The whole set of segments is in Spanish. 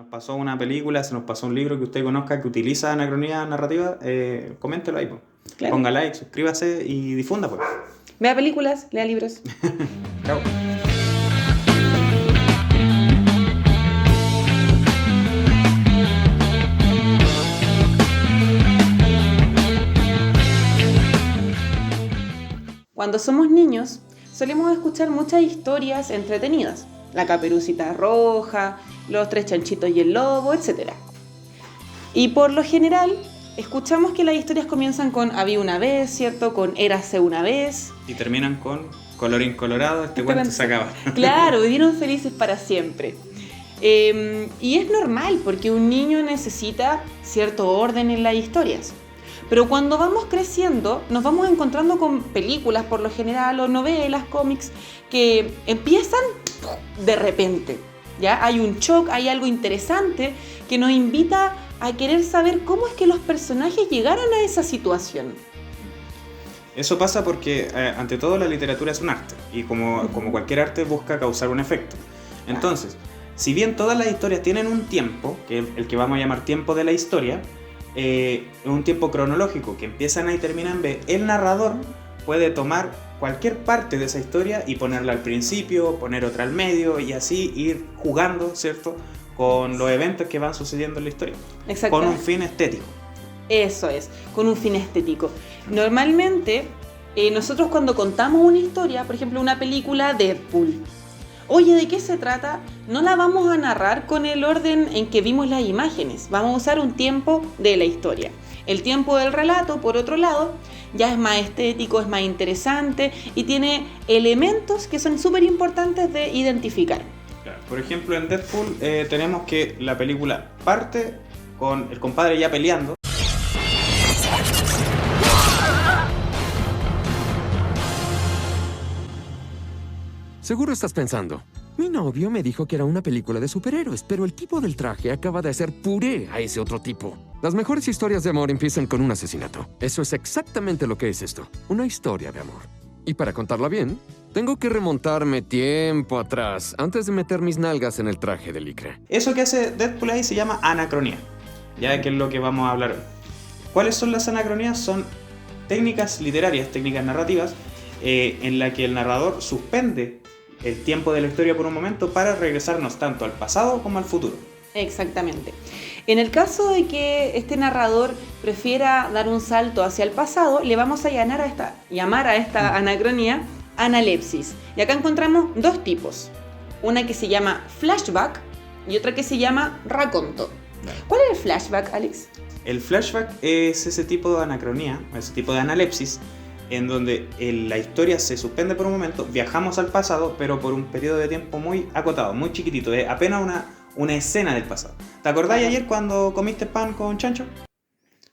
nos pasó una película, se nos pasó un libro que usted conozca que utiliza anacronía narrativa, coméntelo ahí, pues. Claro. Ponga like, suscríbase y difunda, pues. Vea películas, lea libros. Chao. Cuando somos niños, solemos escuchar muchas historias entretenidas. La Caperucita Roja, Los Tres Chanchitos y el Lobo, etc. Y por lo general, escuchamos que las historias comienzan con Había una vez, ¿cierto? Con Érase una vez. Y terminan con colorín colorado, este cuento se acaba. Claro, vivieron felices para siempre. Y es normal porque un niño necesita cierto orden en las historias. Pero cuando vamos creciendo, nos vamos encontrando con películas por lo general o novelas, cómics, que empiezan de repente. ¿Ya? Hay un shock, hay algo interesante que nos invita a querer saber cómo es que los personajes llegaron a esa situación. Eso pasa porque, ante todo, la literatura es un arte. Y como cualquier arte, busca causar un efecto. Entonces, si bien todas las historias tienen un tiempo, que es el que vamos a llamar tiempo de la historia, un tiempo cronológico que empieza en A y termina en B, el narrador puede tomar cualquier parte de esa historia y ponerla al principio, poner otra al medio y así ir jugando, ¿cierto?, con los eventos que van sucediendo en la historia, con un fin estético. Eso es, con un fin estético. Normalmente, nosotros cuando contamos una historia, por ejemplo, una película Deadpool, oye, ¿de qué se trata? No la vamos a narrar con el orden en que vimos las imágenes. Vamos a usar un tiempo de la historia. El tiempo del relato, por otro lado, ya es más estético, es más interesante y tiene elementos que son súper importantes de identificar. Claro. Por ejemplo, en Deadpool tenemos que la película parte con el compadre ya peleando. Seguro estás pensando, mi novio me dijo que era una película de superhéroes, pero el tipo del traje acaba de hacer puré a ese otro tipo. Las mejores historias de amor empiezan con un asesinato. Eso es exactamente lo que es esto, una historia de amor. Y para contarla bien, tengo que remontarme tiempo atrás, antes de meter mis nalgas en el traje de licra. Eso que hace Deadpool ahí se llama anacronía, ya que es lo que vamos a hablar hoy. ¿Cuáles son las anacronías? Son técnicas literarias, técnicas narrativas, en la que el narrador suspende el tiempo de la historia por un momento para regresarnos tanto al pasado como al futuro. Exactamente. En el caso de que este narrador prefiera dar un salto hacia el pasado, le vamos a llamar a esta anacronía analepsis. Y acá encontramos dos tipos. Una que se llama flashback y otra que se llama raconto. ¿Cuál es el flashback, Alex? El flashback es ese tipo de anacronía, ese tipo de analepsis, en donde la historia se suspende por un momento, viajamos al pasado, pero por un periodo de tiempo muy acotado, muy chiquitito, apenas una escena del pasado. ¿Te acordás ayer cuando comiste pan con chancho?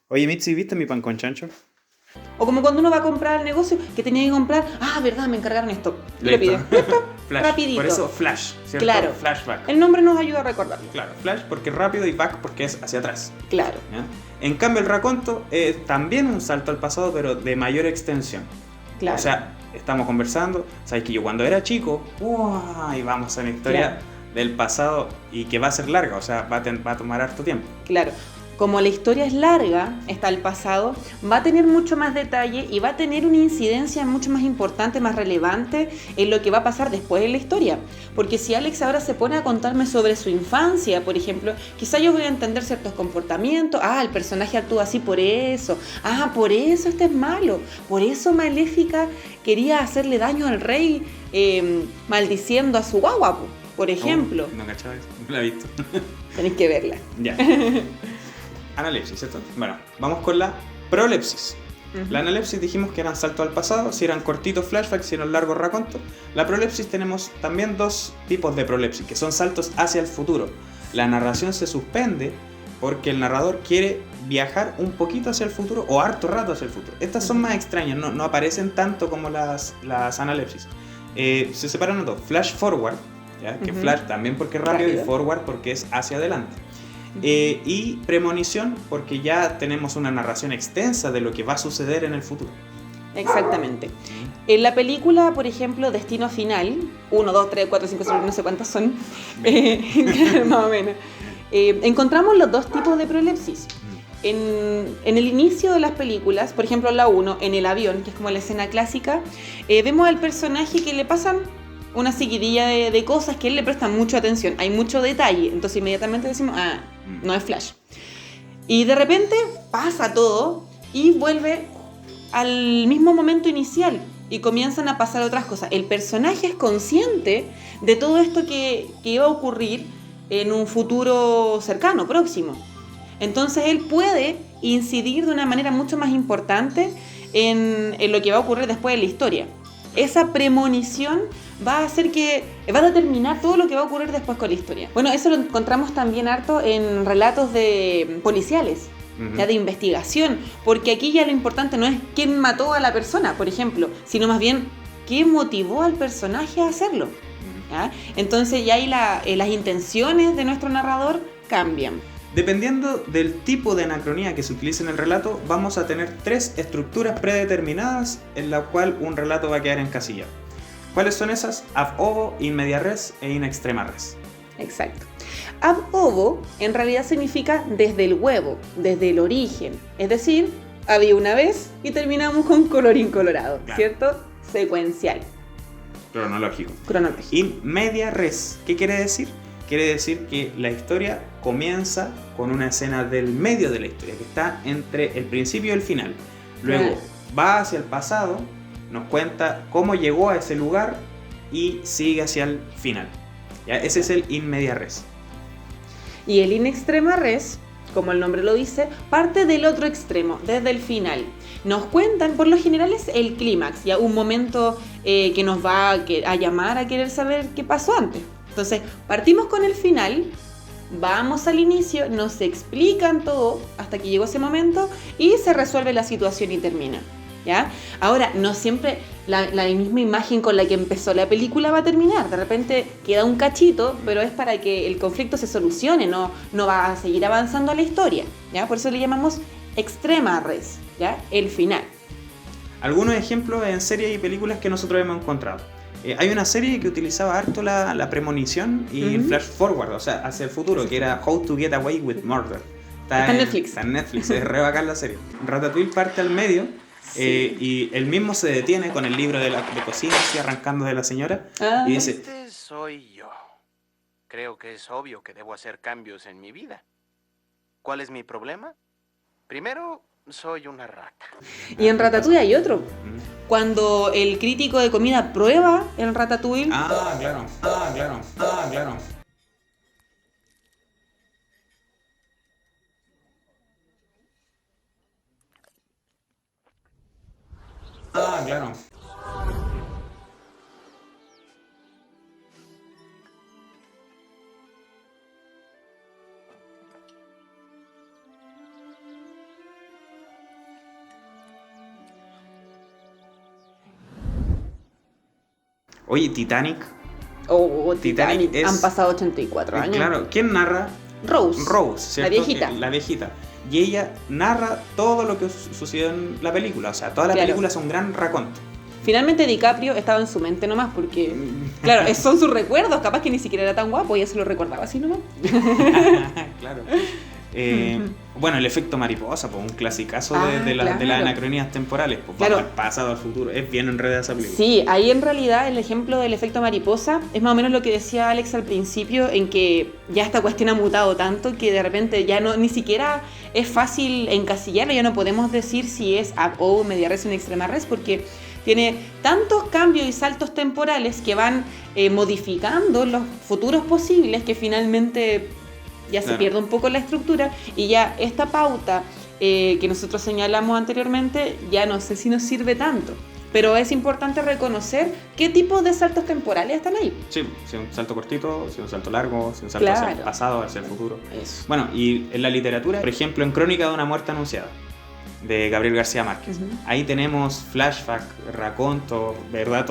Oye, Mitzi, ¿viste mi pan con chancho? O como cuando uno va a comprar al negocio, que tenía que comprar, verdad, me encargaron esto. Y lo pide. ¿Listo? Flash. Rapidito. Por eso flash, ¿cierto? Claro. Flashback. El nombre nos ayuda a recordarlo. Claro, flash porque es rápido y back porque es hacia atrás. Claro. ¿Ya? En cambio, el raconto es también un salto al pasado, pero de mayor extensión. Claro. O sea, estamos conversando, sabes que yo cuando era chico, y vamos a una historia del pasado y que va a ser larga, o sea, va a tomar harto tiempo. Claro. Como la historia es larga, está el pasado, va a tener mucho más detalle y va a tener una incidencia mucho más importante, más relevante en lo que va a pasar después en la historia. Porque si Alex ahora se pone a contarme sobre su infancia, por ejemplo, quizá yo voy a entender ciertos comportamientos. El personaje actúa así por eso. Por eso este es malo. Por eso Maléfica quería hacerle daño al rey maldiciendo a su guagua, por ejemplo. No cachaba eso, no la he visto. Tenéis que verla. Ya. Analepsis, ¿cierto? Bueno, vamos con la prolepsis. La analepsis dijimos que eran saltos al pasado, si eran cortitos flashbacks, si eran largos racontos. La prolepsis tenemos también dos tipos de prolepsis, que son saltos hacia el futuro. La narración se suspende porque el narrador quiere viajar un poquito hacia el futuro o harto rato hacia el futuro. Estas son más extrañas, no aparecen tanto como las analepsis. Se separan en dos, flash forward, ¿ya? Que flash también porque es rápido y forward porque es hacia adelante. Y premonición porque ya tenemos una narración extensa de lo que va a suceder en el futuro. Exactamente. En la película, por ejemplo, Destino Final, 1, 2, 3, 4, 5, 6, no sé cuántas son, más o menos. encontramos los dos tipos de prolepsis. En el inicio de las películas, por ejemplo la 1, en el avión, que es como la escena clásica, vemos al personaje que le pasan una seguidilla de cosas que él le presta mucha atención, hay mucho detalle, entonces inmediatamente decimos, no es Flash. Y de repente pasa todo y vuelve al mismo momento inicial y comienzan a pasar otras cosas. El personaje es consciente de todo esto que iba a ocurrir en un futuro cercano, próximo. Entonces él puede incidir de una manera mucho más importante en lo que va a ocurrir después de la historia. Esa premonición va a hacer va a determinar todo lo que va a ocurrir después con la historia. Bueno, eso lo encontramos también harto en relatos policiales, ya de investigación, porque aquí ya lo importante no es quién mató a la persona, por ejemplo, sino más bien qué motivó al personaje a hacerlo. ¿Ya? Entonces ya ahí las intenciones de nuestro narrador cambian. Dependiendo del tipo de anacronía que se utilice en el relato, vamos a tener 3 estructuras predeterminadas en la cual un relato va a quedar encasillado. ¿Cuáles son esas? Ab ovo, in media res e in extrema res. Exacto. Ab ovo en realidad significa desde el huevo, desde el origen. Es decir, había una vez y terminamos con colorín colorado, claro. ¿Cierto? Secuencial. Cronológico. In media res, ¿qué quiere decir? Quiere decir que la historia comienza con una escena del medio de la historia, que está entre el principio y el final. Luego va hacia el pasado, nos cuenta cómo llegó a ese lugar y sigue hacia el final. ¿Ya? Ese es el in media res. Y el in extrema res, como el nombre lo dice, parte del otro extremo, desde el final. Nos cuentan, por lo general es el clímax, ya un momento que nos va a llamar a querer saber qué pasó antes. Entonces, partimos con el final, vamos al inicio, nos explican todo hasta que llegó ese momento y se resuelve la situación y termina. ¿Ya? Ahora, no siempre la misma imagen con la que empezó la película va a terminar. De repente queda un cachito, pero es para que el conflicto se solucione, no va a seguir avanzando la historia. ¿Ya? Por eso le llamamos extrema res, ¿ya? El final. Algunos ejemplos en series y películas que nosotros hemos encontrado. Hay una serie que utilizaba harto la premonición y el flash forward, o sea, hacia el futuro, que era How to Get Away with Murder. Está en Netflix. Está en Netflix, es re bacán la serie. Ratatouille parte al medio, sí. Y él mismo se detiene con el libro de cocina, así arrancando de la señora, y dice... Este soy yo. Creo que es obvio que debo hacer cambios en mi vida. ¿Cuál es mi problema? Primero, soy una rata. Y en Ratatouille hay otro. Cuando el crítico de comida prueba el Ratatouille. Claro. Claro. Oye, Titanic. Titanic. Han pasado 84 años. Claro, ¿quién narra? Rose, ¿cierto? La viejita. Y ella narra todo lo que sucedió en la película. O sea, toda la película es un gran raconto. Finalmente DiCaprio estaba en su mente nomás porque, claro, son sus recuerdos. Capaz que ni siquiera era tan guapo, ella se lo recordaba así nomás. Claro. Bueno, el efecto mariposa, pues un clasicazo de las anacronías temporales, pues vamos al pasado, al futuro, es bien enredada esa película. Sí, ahí en realidad el ejemplo del efecto mariposa es más o menos lo que decía Alex al principio, en que ya esta cuestión ha mutado tanto que de repente ya ni siquiera es fácil encasillarlo, ya no podemos decir si es ab o media res o en extrema res, porque tiene tantos cambios y saltos temporales que van modificando los futuros posibles que finalmente ya se pierde un poco la estructura y ya esta pauta que nosotros señalamos anteriormente ya no sé si nos sirve tanto. Pero es importante reconocer qué tipo de saltos temporales están ahí. Sí, si un salto cortito, si un salto largo, si un salto hacia el pasado, hacia el futuro. Eso. Bueno, y en la literatura, por ejemplo, en Crónica de una muerte anunciada, de Gabriel García Márquez. Ahí tenemos flashback, raconto, ¿verdad?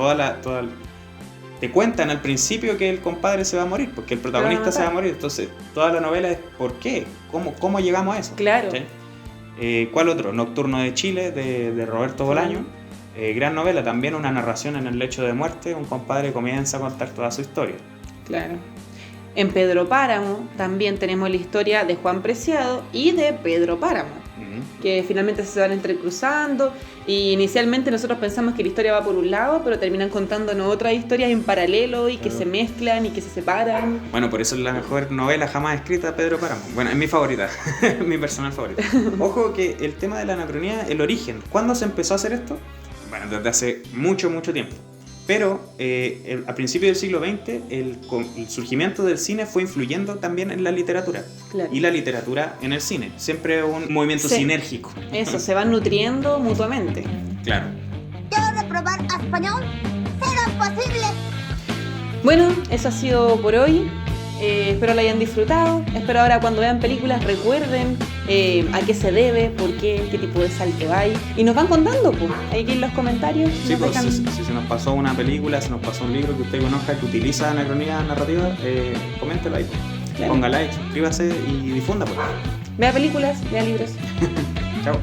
Te cuentan al principio que el compadre se va a morir, porque el protagonista se va a morir. Entonces, toda la novela es ¿por qué? ¿Cómo llegamos a eso? Claro. ¿Sí? ¿Cuál otro? Nocturno de Chile, de Roberto Bolaño. Gran novela, también una narración en el lecho de muerte. Un compadre comienza a contar toda su historia. Claro. En Pedro Páramo también tenemos la historia de Juan Preciado y de Pedro Páramo, que finalmente se van entrecruzando, y inicialmente nosotros pensamos que la historia va por un lado, pero terminan contándonos otras historias en paralelo y que se mezclan y que se separan. Bueno, por eso es la mejor novela jamás escrita, Pedro Páramo. Bueno, es mi favorita, mi personal favorita. Ojo que el tema de la anacronía, el origen, ¿cuándo se empezó a hacer esto? Bueno, desde hace mucho tiempo. Pero a principios del siglo XX el surgimiento del cine fue influyendo también en la literatura. Claro. Y la literatura en el cine. Siempre un movimiento sinérgico. Eso, se van nutriendo mutuamente. Claro. Yo reprobar español será imposible. Bueno, eso ha sido por hoy. Espero lo hayan disfrutado. Espero ahora cuando vean películas recuerden a qué se debe, por qué tipo de sal que va. Y nos van contando, pues. Ahí en los comentarios. Sí, nos pues, dejan... si se nos pasó una película, si nos pasó un libro que usted conozca que utiliza anacronía narrativa, coméntelo ahí. Claro. Ponga like, suscríbase y difunda. Pues. Vea películas, vea libros. Chao.